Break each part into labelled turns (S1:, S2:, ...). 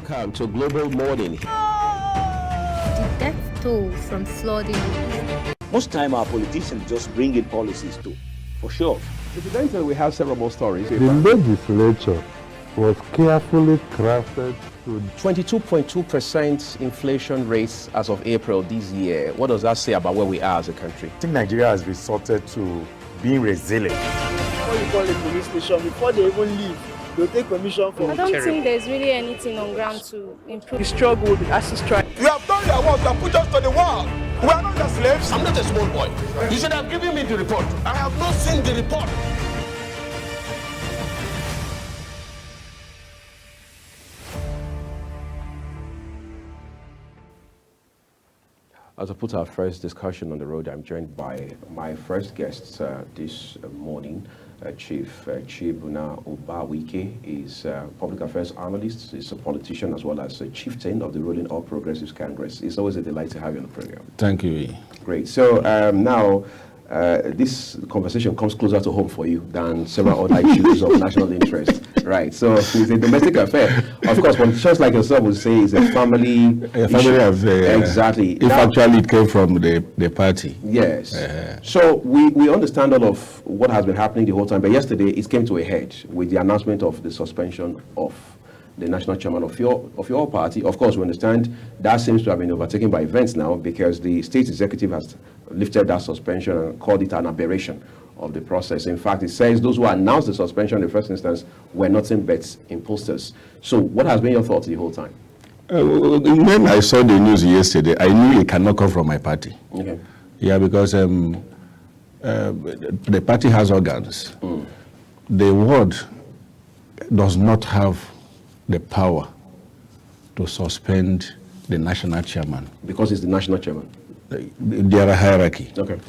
S1: Welcome to Global Morning.
S2: The death toll from flooding.
S3: Most time our politicians just bring in policies too, for sure.
S1: Incidentally, we have several more stories.
S4: The legislature was carefully crafted to
S1: 22.2% inflation rates as of April this year. What does that say about where we are as a country?
S5: I think Nigeria has resorted to being resilient.
S6: Before you call a police station, before they even leave, they'll take permission from.
S7: I don't think there's really anything on ground to improve.
S6: The struggle, the ASIS strike.
S8: You have done your work, you have put us to the wall. We are not your slaves.
S1: I'm not a small boy. You should have given me the report. I have not seen the report. As I put our first discussion on the road, I'm joined by my first guests this morning. Chief Chibunna Ubabuike is a public affairs analyst, he's a politician as well as a chieftain of the ruling All Progressives Congress. It's always a delight to have you on the program.
S9: Thank you.
S1: Great. So now this conversation comes closer to home for you than several other issues of national interest. Right. So it's a domestic affair. Of course, politicians like yourself would say it's a family
S9: affair.
S1: Exactly.
S9: If actually it came from the party.
S1: Yes. So we understand all of what has been happening the whole time, but yesterday it came to a head with the announcement of the suspension of the national chairman of your party. Of course, we understand that seems to have been overtaken by events now because the state executive has lifted that suspension and called it an aberration of the process. In fact, it says those who announced the suspension in the first instance were nothing but imposters. So what has been your thoughts the whole time?
S9: When I saw the news yesterday, I knew it cannot come from my party.
S1: Okay.
S9: Yeah, because the party has organs. The ward does not have the power to suspend the national chairman.
S1: Because it's the national chairman?
S9: There are hierarchy.
S1: Okay.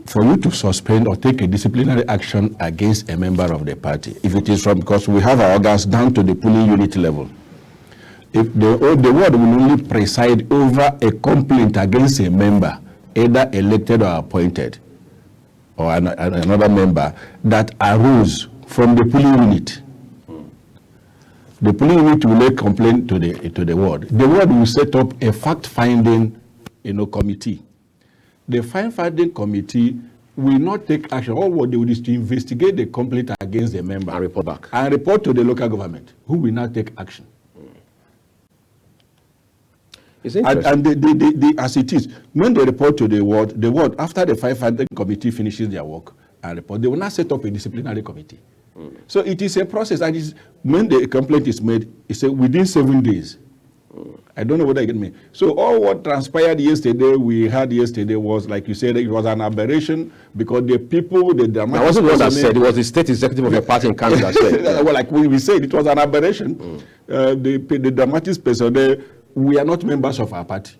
S9: For you to suspend or take a disciplinary action against a member of the party, if it is from, because we have our organs down to the polling unit level, if the ward will only preside over a complaint against a member, either elected or appointed, or another member, that arose from the polling unit. The polling unit will make complaint to the ward. The ward will set up a fact-finding committee. The fact-finding committee will not take action. All what they will do is to investigate the complaint against the member.
S1: And report back.
S9: And report to the local government, who will not take action.
S1: It's interesting.
S9: And as it is, when they report to the ward, after the fact-finding committee finishes their work and report, they will not set up a disciplinary committee. So it is a process. That is, when the complaint is made, it's within 7 days. I don't know what I get me. So all what transpired yesterday, was, like you said, it was an aberration because the people, the dramatic...
S1: I wasn't the one that said, it was the state executive of your party in Kano that said.
S9: Well, like we said, it was an aberration. The dramatic person, we are not members of our party.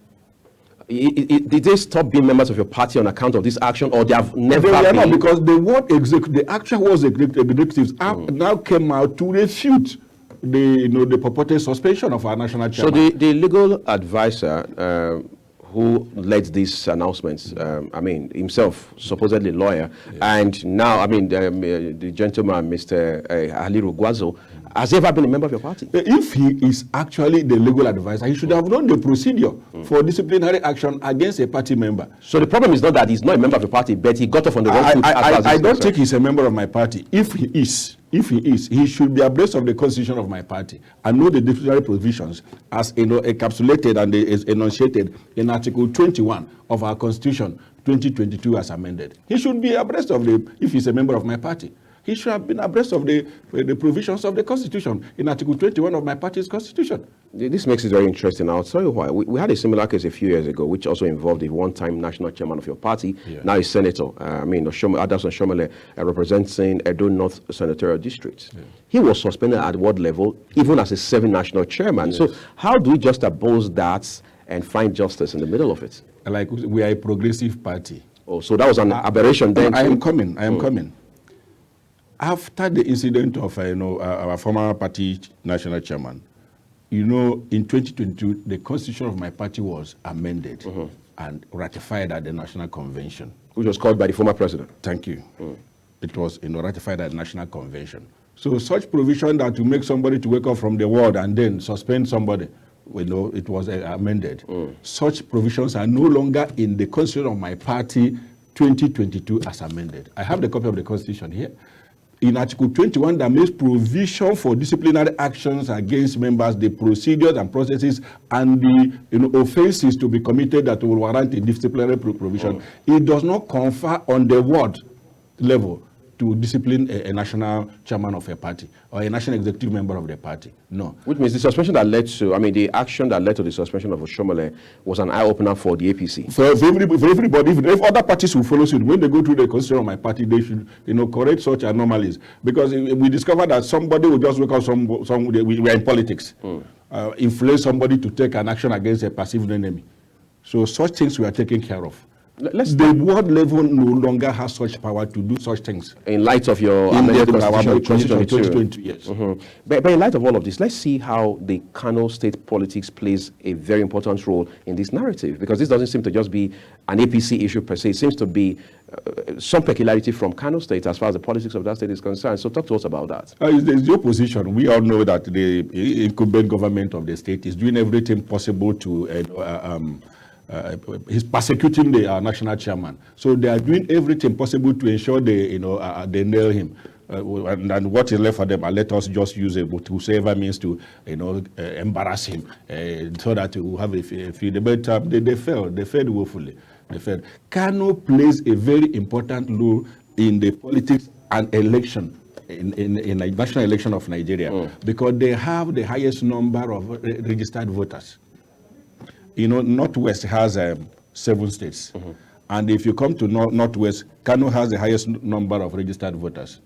S1: Did they stop being members of your party on account of this action, or they have never been?
S9: Not, because the actual was executives now came out to refute the purported suspension of our national chairman.
S1: So the legal advisor who led these announcements, himself supposedly lawyer, and now the gentleman, Mr. Haliru Gwazo, has he ever been a member of your party?
S9: If he is actually the legal advisor, he should have known the procedure for disciplinary action against a party member.
S1: So the problem is not that he's not a member of the party, but he got off on the wrong foot.
S9: I don't think he's a member of my party. If he is, he should be abreast of the constitution of my party and know the disciplinary provisions as encapsulated and is enunciated in Article 21 of our Constitution 2022 as amended. He should be abreast of if he's a member of my party. He should have been abreast of the provisions of the Constitution in Article 21 of my party's Constitution.
S1: This makes it very interesting. I'll tell you why. We had a similar case a few years ago, which also involved a one-time national chairman of your party, now a senator, Adason Shomele, representing Edo North Senatorial District. Yeah. He was suspended at ward level, even as a serving national chairman. Yes. So how do we just oppose that and find justice in the middle of it?
S9: Like, we are a progressive party.
S1: Oh, so that was an aberration then?
S9: I am coming. After the incident of our former party national chairman, in 2022, the constitution of my party was amended and ratified at the National Convention.
S1: Which was called by the former president.
S9: Thank you. It was ratified at the National Convention. So such provision that to make somebody to wake up from the ward and then suspend somebody, it was amended. Such provisions are no longer in the constitution of my party 2022 as amended. I have the copy of the constitution here. In Article 21, that makes provision for disciplinary actions against members, the procedures and processes, and the offenses to be committed that will warrant a disciplinary provision. It does not confer on the ward level to discipline a national chairman of a party or a national executive member of the party. No.
S1: Which means the suspension that led to, the action that led to the suspension of Oshomole was an eye-opener for the APC.
S9: For everybody, if other parties will follow suit, when they go through the constitution of my party, they should, correct such anomalies. Because we discovered that somebody will just wake up we are in politics, influence somebody to take an action against a perceived enemy. So such things we are taking care of. The ward level no longer has such power to do such things.
S1: In light of your amended constitution
S9: 2022, yes.
S1: But in light of all of this, let's see how the Kano state politics plays a very important role in this narrative, because this doesn't seem to just be an APC issue per se. It seems to be some peculiarity from Kano state as far as the politics of that state is concerned. So talk to us about that.
S9: It's the opposition. We all know that the incumbent government of the state is doing everything possible to he's persecuting the national chairman. So they are doing everything possible to ensure they they nail him. And what is left for them, let us just use it whosoever means to embarrass him so that we will have a few. But they failed woefully. They failed. Kano plays a very important role in the politics and election in the national election of Nigeria because they have the highest number of registered voters. Northwest has 7 states. And if you come to Northwest, Kano has the highest number of registered voters.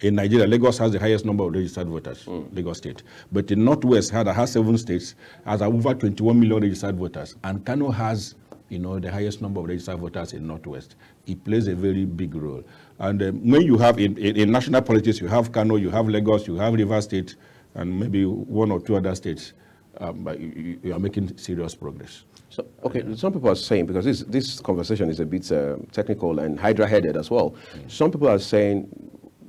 S9: In Nigeria, Lagos has the highest number of registered voters, Lagos State. But in Northwest, has 7 states, has over 21 million registered voters. And Kano has, the highest number of registered voters in Northwest. It plays a very big role. And when you have, in national politics, you have Kano, you have Lagos, you have Rivers State, and maybe 1 or 2 other states. But you are making serious progress.
S1: So, okay, some people are saying, because this conversation is a bit technical and hydra-headed as well. Some people are saying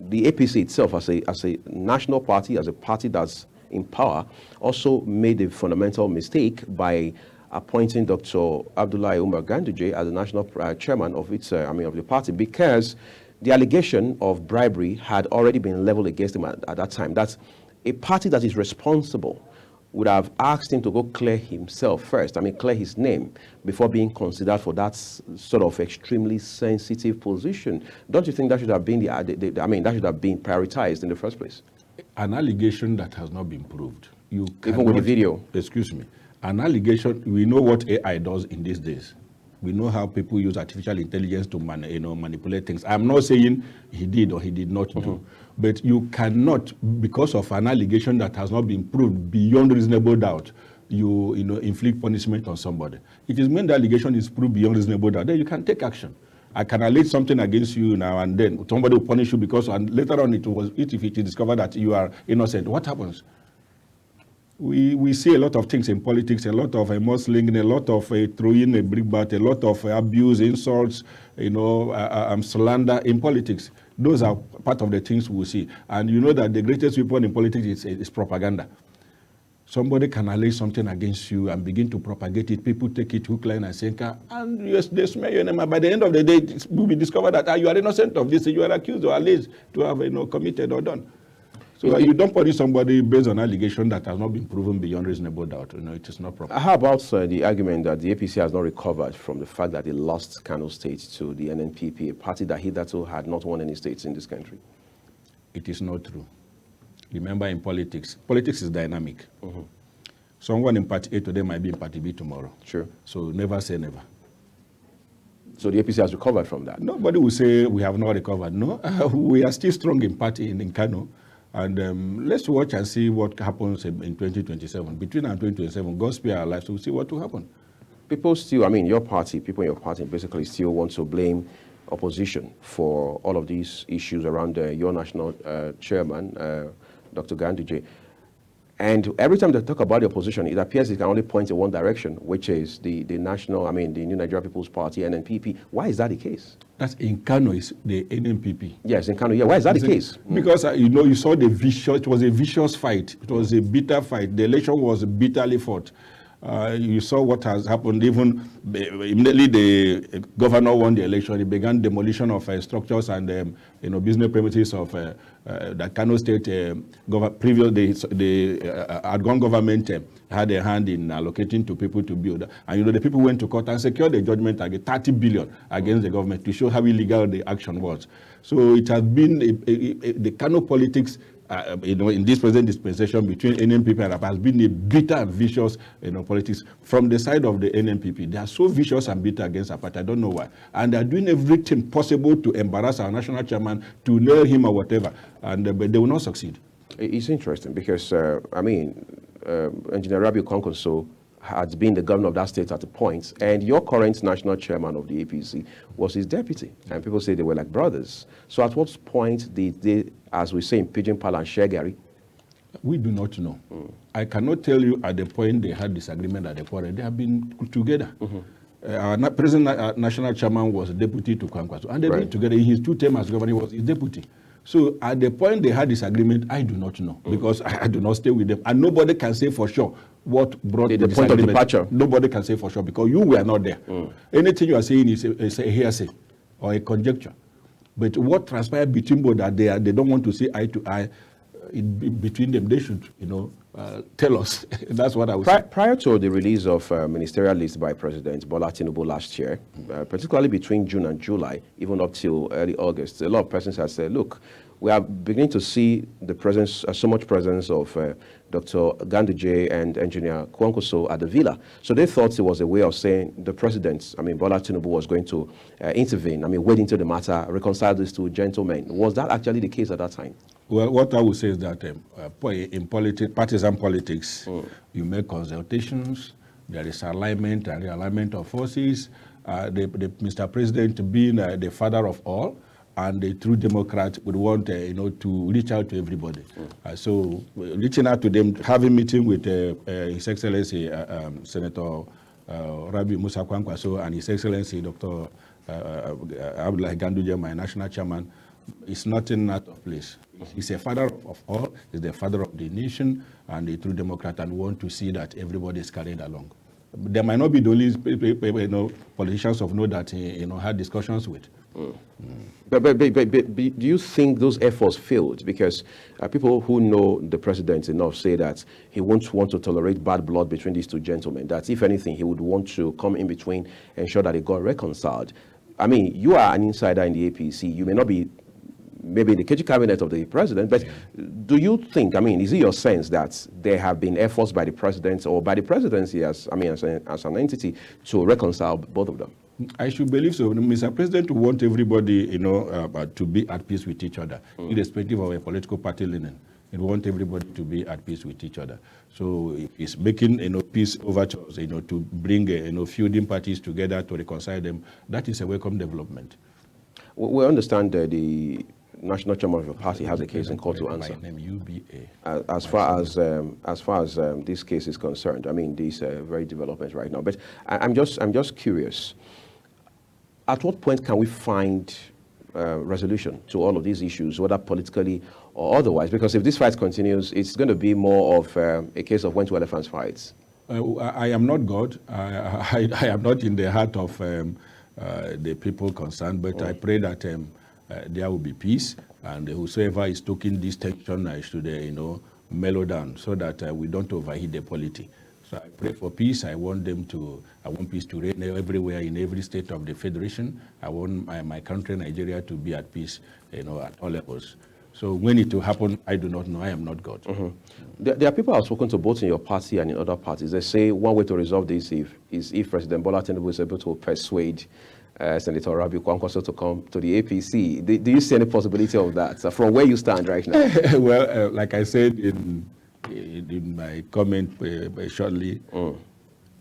S1: the APC itself, as a national party, as a party that's in power, also made a fundamental mistake by appointing Dr. Abdulahi Ganduje as the national chairman of its, of the party, because the allegation of bribery had already been leveled against him at that time. That's a party that is responsible would have asked him to go clear himself first, clear his name, before being considered for that sort of extremely sensitive position. Don't you think that should have been that should have been prioritized in the first place?
S9: An allegation that has not been proved.
S1: Even with the video?
S9: Excuse me. An allegation, we know what AI does in these days. We know how people use artificial intelligence to manipulate things. I'm not saying he did or he did not do. But you cannot, because of an allegation that has not been proved beyond reasonable doubt, you inflict punishment on somebody. It is when the allegation is proved beyond reasonable doubt, then you can take action. I can allege something against you now and then. Somebody will punish you because, and later on if it is discovered that you are innocent, what happens? We see a lot of things in politics, a lot of mudslinging, a lot of throwing a brickbat, a lot of abuse, insults, slander in politics. Those are part of the things we see. And you know that the greatest weapon in politics is propaganda. Somebody can allege something against you and begin to propagate it. People take it hook, line, and sinker, and yes, they smear your name. By the end of the day, it will be discovered that you are innocent of this. You are accused or alleged to have committed or done. So you don't punish somebody based on allegation that has not been proven beyond reasonable doubt. It is not proper.
S1: How about the argument that the APC has not recovered from the fact that it lost Kano State to the NNPP, a party that hitherto had not won any states in this country?
S9: It is not true. Remember, in politics is dynamic. Someone in party A today might be in party B tomorrow.
S1: Sure.
S9: So never say never.
S1: So the APC has recovered from that?
S9: Nobody will say we have not recovered. No, we are still strong in party in Kano. And let's watch and see what happens in 2027. Between now and 2027, God spare our lives, we'll see what will happen.
S1: People still, people in your party basically still want to blame opposition for all of these issues around your national chairman, Dr. Ganduje. And every time they talk about the opposition, it appears it can only point in one direction, which is the New Nigeria People's Party, NNPP. Why is that the case?
S9: That's in Kano, is the NNPP.
S1: Yes, in Kano. Yeah, why is that the case?
S9: Because, you saw it was a vicious fight. It was a bitter fight. The election was bitterly fought. You saw what has happened. Even immediately the governor won the election, he began demolition of structures and business premises of the Kano State. The outgone government had a hand in allocating to people to build. And the people went to court and secured the judgment against 30 billion against the government to show how illegal the action was. So it has been the Kano politics. In this present dispensation between NNPP and RAP has been a bitter and vicious politics from the side of the NNPP. They are so vicious and bitter against Apata. I don't know why. And they are doing everything possible to embarrass our national chairman, to nail him or whatever. But they will not succeed.
S1: It's interesting because, Engineer Rabiu Kwankwaso had been the governor of that state at a point, and your current national chairman of the APC was his deputy, and people say they were like brothers. So at what point did they, as we say in Pidgin Parlance, share Gary?
S9: We do not know. I cannot tell you at the point they had disagreement at the quarrel. They have been together. Our present national chairman was deputy to Kwankwaso, and they've been together. In his 2 terms as governor, he was his deputy. So at the point they had disagreement, I do not know, because I do not stay with them, and nobody can say for sure what brought the
S1: point of departure.
S9: Nobody can say for sure because you were not there. Anything you are saying is a hearsay or a conjecture. But what transpired between both that they don't want to see eye to eye between them. They should, tell us. That's what I would say.
S1: Prior to the release of ministerial list by President Bola Tinubu last year, particularly between June and July, even up till early August, a lot of persons have said, look, we are beginning to see the presence, so much presence of Dr. Ganduje and Engineer Kwankwaso at the villa. So they thought it was a way of saying the president, Bola Tinubu, was going to intervene, wade into the matter, reconcile these 2 gentlemen. Was that actually the case at that time?
S9: Well, what I would say is that in partisan politics, you make consultations, there is alignment and realignment of forces. Mr. President being the father of all, and the true Democrat would want, to reach out to everybody. So reaching out to them, having meeting with His Excellency Senator Rabi Musa Kwankwaso and His Excellency Dr. Abdulahi Ganduje, my national chairman, is nothing out of place. He's a father of all, he's the father of the nation, and the true Democrat, and want to see that everybody is carried along. There might not be the only politicians of note that he had discussions with.
S1: But do you think those efforts failed? Because people who know the president enough say that he won't want to tolerate bad blood between these 2 gentlemen, that if anything, he would want to come in between, ensure that they got reconciled. You are an insider in the APC. You may not be maybe in the KG cabinet of the president, but do you think, is it your sense that there have been efforts by the president or by the presidency as an entity to reconcile both of them?
S9: I should believe so. Mr. President want everybody, to be at peace with each other, irrespective of a political party leaning. He want everybody to be at peace with each other. So he's making, peace overtures, to bring, feuding parties together to reconcile them. That is a welcome development.
S1: We understand that the national chairman of the party has a case in court to answer.
S9: My name UBA.
S1: As far as this case is concerned, these very developments right now. But I'm just curious. At what point can we find resolution to all of these issues, whether politically or otherwise? Because if this fight continues, it's going to be more of a case of when 2 elephants fight.
S9: I am not God. I am not in the heart of the people concerned, but I pray that there will be peace, and whosoever is taking this tension should, mellow down, so that we don't overheat the polity. So I pray for peace. I want peace to reign everywhere in every state of the federation. I want my country, Nigeria, to be at peace, at all levels. So when it will happen, I do not know. I am not God.
S1: There are people who have spoken to both in your party and in other parties. They say one way to resolve this is if President Bola Tinubu is able to persuade Senator Rabiu Kwankwaso to come to the APC. Do you see any possibility of that from where you stand right now?
S9: Well, like I said in my comment shortly,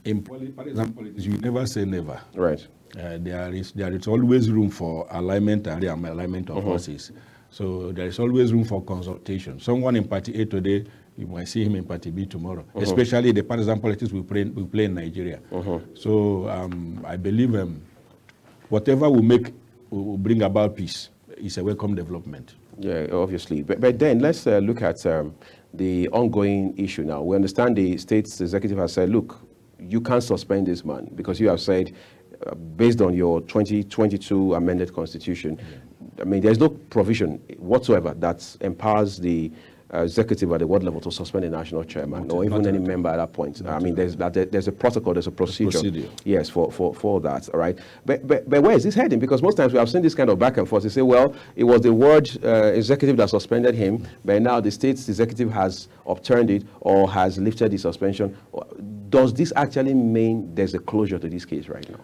S9: in partisan politics, you never say never.
S1: Right.
S9: There is always room for alignment and realignment of forces. So there is always room for consultation. Someone in Party A today You might see him in Party B tomorrow, especially the partisan politics we play in Nigeria. So I believe whatever will bring about peace is a welcome development.
S1: Yeah, obviously. But then let's look at the ongoing issue now. We understand the state's executive has said, look, you can't suspend this man because you have said, based on your 2022 amended constitution, I mean, there's no provision whatsoever that empowers the executive at the ward level to suspend a national chairman or even any member at that point. I mean, there's a protocol, there's a procedure. Yes, for that, all right? But where is this heading? Because most times we have seen this kind of back and forth. They say, well, it was the ward executive that suspended him, but now the state's executive has upturned it or has lifted the suspension. Does this actually mean there's a closure to this case right now?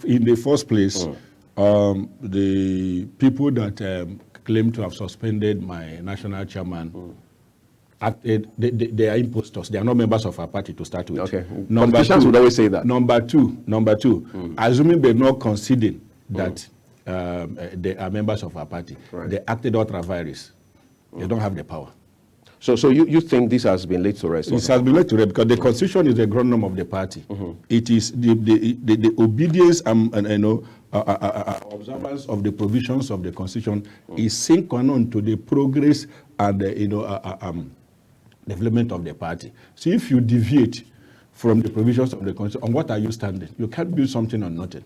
S9: In the first place, the people that claim to have suspended my national chairman acted, they are impostors. They are not members of our party to start with.
S1: Okay.
S9: Politicians
S1: would always say that.
S9: Number two, assuming they're not conceding that they are members of our party, they acted ultra vires. They don't have the power.
S1: So you think this has been laid to rest?
S9: It has been laid to rest because the constitution is the ground norm of the party. It is the obedience and observance of the provisions of the constitution is sync on to the progress and development of the party. So if you deviate from the provisions of the constitution, on what are you standing? You can't build something on nothing.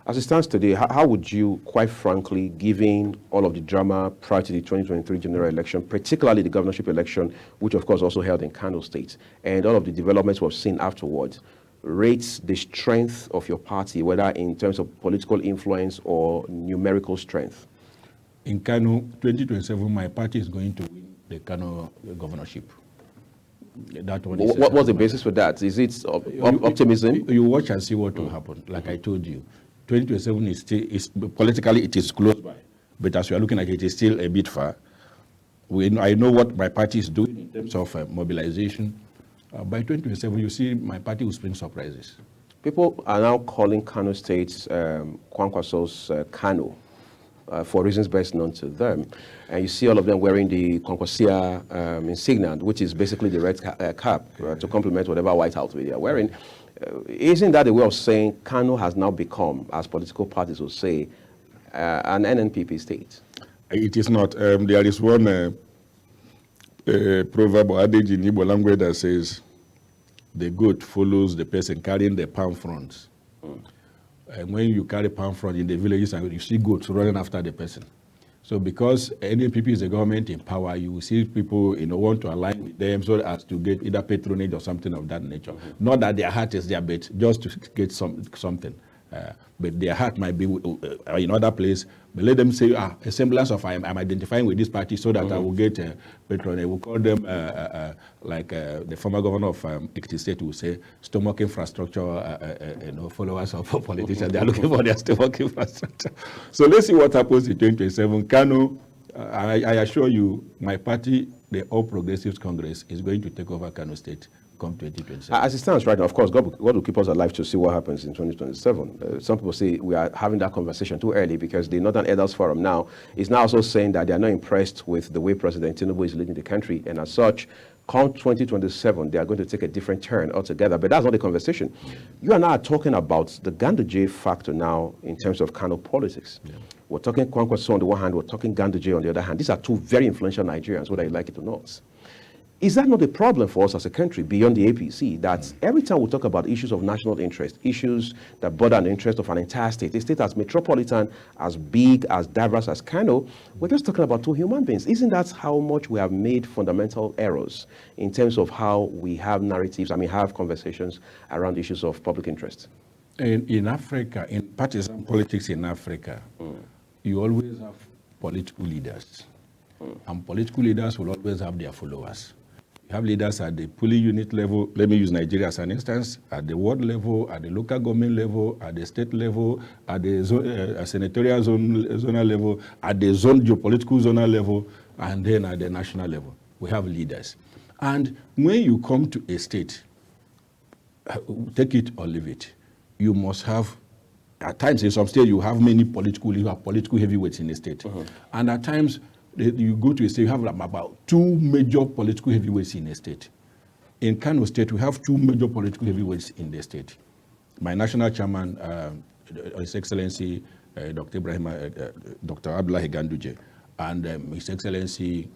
S1: As it stands today, how would you, quite frankly, given all of the drama prior to the 2023 general election, particularly the governorship election, which of course also held in Kano State, and all of the developments we've seen afterwards, rate the strength of your party, whether in terms of political influence or numerical strength?
S9: In Kano 2027, my party is going to win the Kano governorship. That one is
S1: what was the basis for that? Is it optimism?
S9: You watch and see what will happen. Like I told you, 2027 is politically it is close by, but as we are looking at it, it is still a bit far. I know what my party is doing in terms of mobilization. By 2027, you see my party will spring surprises.
S1: People are now calling Kano State Kwankwaso's Kano for reasons best known to them. And you see all of them wearing the Kwankwasia insignia, which is basically the red cap to complement whatever white outfit they are wearing. Isn't that a way of saying Kano has now become, as political parties will say, an NNPP state?
S9: It is not. There is one proverb or adage in Igbo language that says, the goat follows the person carrying the palm fronds. And when you carry palm front in the villages, you see goats running after the person. So because NNPP is a government in power, you will see people want to align with them so as to get either patronage or something of that nature. Not that their heart is their bet, just to get something. But their heart might be in other place. But let them say, a semblance of I'm identifying with this party so that I will get patronage. We'll call them, like the former governor of Ekiti State will say, stomach infrastructure, followers of politicians. They are looking for their stomach infrastructure. So let's see what happens in 2027. Kano, I assure you, my party, the All Progressives Congress, is going to take over Kano State come 2027.
S1: As it stands right now, of course, God will keep us alive to see what happens in 2027. Some people say we are having that conversation too early because the Northern Elders Forum now is now also saying that they are not impressed with the way President Tinubu is leading the country, and as such, come 2027, they are going to take a different turn altogether. But that's not the conversation. You and I are talking about the Ganduje factor now in terms of Kano politics. We're talking Kwankwaso on the one hand, we're talking Ganduje on the other hand. These are two very influential Nigerians, whether you like it or not. Is that not a problem for us as a country beyond the APC, that every time we talk about issues of national interest, issues that border on the interest of an entire state, a state as metropolitan, as big, as diverse as Kano, we're just talking about two human beings? Isn't that how much we have made fundamental errors in terms of how we have narratives, have conversations around issues of public interest?
S9: In Africa, in partisan politics in Africa, you always have political leaders. And political leaders will always have their followers. You have leaders at the polling unit level. Let me use Nigeria as an instance. At the ward level, at the local government level, at the state level, at the senatorial zonal level, at the geopolitical zonal level, and then at the national level. We have leaders. And when you come to a state, take it or leave it, you must have, at times in some states, you have many political heavyweights in the state. And at times, You go to a state, you have about 2 major political heavyweights in a state. In Kano State, we have 2 major political heavyweights in the state. My national chairman, His Excellency Dr. Abdulahi Ganduje, and His Excellency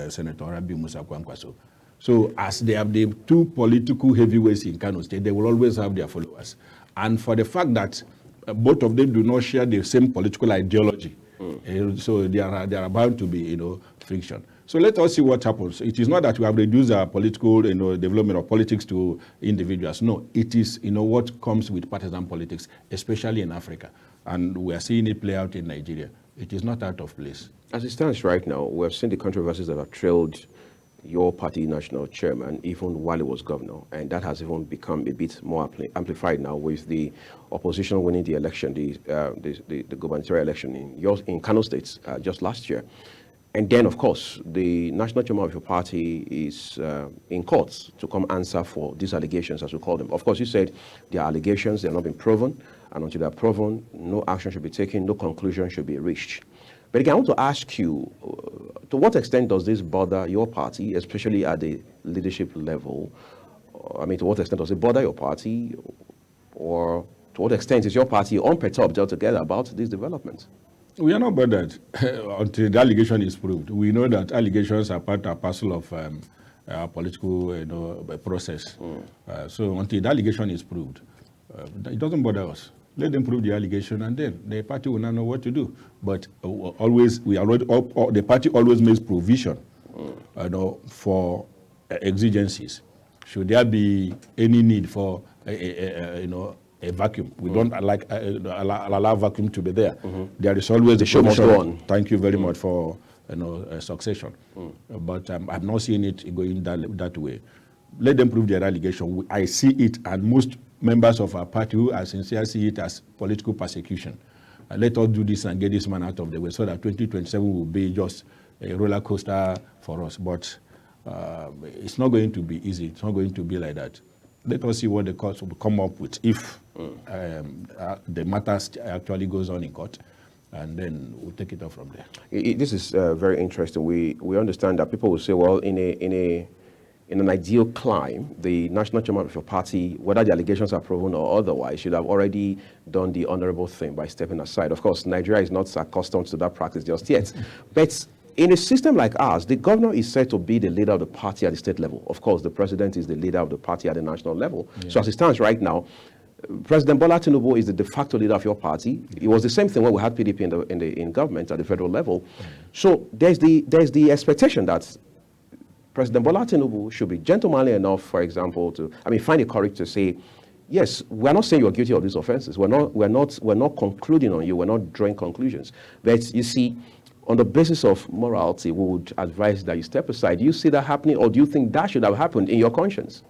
S9: Senator Rabi Musa Kwankwaso. So as they have the 2 political heavyweights in Kano State, they will always have their followers. And for the fact that both of them do not share the same political ideology, so there are bound to be, friction. So let us see what happens. It is not that we have reduced our political, development of politics to individuals. No, it is, what comes with partisan politics, especially in Africa. And we are seeing it play out in Nigeria. It is not out of place.
S1: As it stands right now, we have seen the controversies that have trailed your party national chairman even while he was governor, and that has even become a bit more amplified now with the opposition winning the election, the gubernatorial election in Kano State just last year. And then, of course, the national chairman of your party is in court to come answer for these allegations, as we call them. Of course, you said they are allegations, they have not been proven, and until they are proven, no action should be taken, no conclusion should be reached. But again, I want to ask you, to what extent does this bother your party, especially at the leadership level? I mean, to what extent does it bother your party? Or to what extent is your party unperturbed altogether about these developments?
S9: We are not bothered until the allegation is proved. We know that allegations are part and parcel of our political process. So until the allegation is proved, it doesn't bother us. Let them prove the allegation, and then the party will not know what to do. But the party always makes provision for exigencies. Should there be any need for a vacuum, we don't allow vacuum to be there. There is always the show must go on. Thank you very much for succession. But I've not seen it going that way. Let them prove their allegation. I see it, and most members of our party who are sincere see it as political persecution. Let us do this and get this man out of the way so that 2027 will be just a roller coaster for us. But it's not going to be easy. It's not going to be like that. Let us see what the courts will come up with if the matter actually goes on in court, and then we'll take it off from there.
S1: This is very interesting. We understand that people will say, well, in an ideal climb, the national chairman of your party, whether the allegations are proven or otherwise, should have already done the honorable thing by stepping aside. Of course, Nigeria is not accustomed to that practice just yet. But in a system like ours, the governor is said to be the leader of the party at the state level. Of course, the president is the leader of the party at the national level. Yeah. So as it stands right now, President Bola Tinubu is the de facto leader of your party. It was the same thing when we had PDP in government at the federal level. So there's the expectation that President Bola Tinubu should be gentlemanly enough, for example, find the courage to say, yes, we're not saying you're guilty of these offenses. We're not concluding on you. We're not drawing conclusions. But you see, on the basis of morality, we would advise that you step aside. Do you see that happening, or do you think that should have happened in your conscience?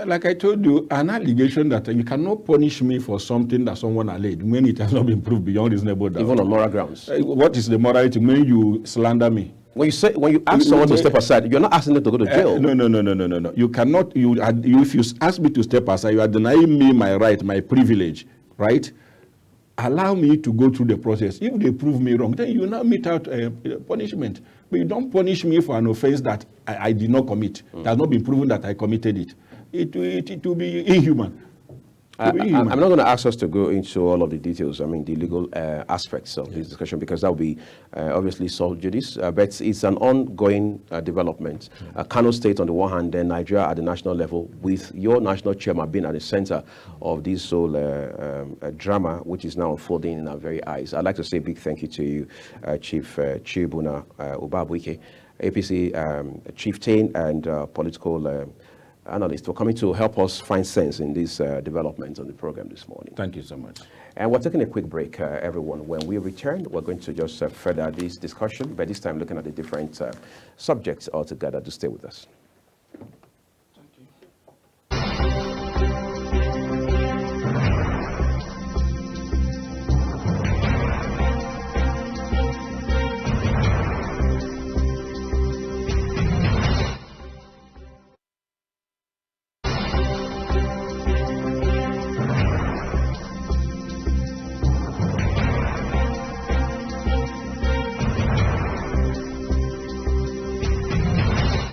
S9: Like I told you, an allegation that you cannot punish me for something that someone alleged when it has not been proved beyond reasonable doubt.
S1: Even on moral grounds.
S9: What is the morality when you slander me?
S1: When you ask someone to step aside, you're not asking them to go to jail.
S9: No. You cannot. If you ask me to step aside, you are denying me my right, my privilege, right? Allow me to go through the process. If they prove me wrong, then you now mete out punishment. But you don't punish me for an offense that I did not commit. It has not been proven that I committed it. It will be inhuman.
S1: I'm not going to ask us to go into all of the details, the legal aspects of this discussion, because that will be obviously sub judice, but it's an ongoing development. Kano State on the one hand, then Nigeria at the national level, with your national chairman being at the center of this whole drama, which is now unfolding in our very eyes. I'd like to say a big thank you to you, Chief Chibunna Ubabuike, APC chieftain and political analyst, for coming to help us find sense in these developments on the program this morning.
S9: Thank you so much.
S1: And we're taking a quick break, everyone. When we return, we're going to just further this discussion, but this time looking at the different subjects altogether. To stay with us.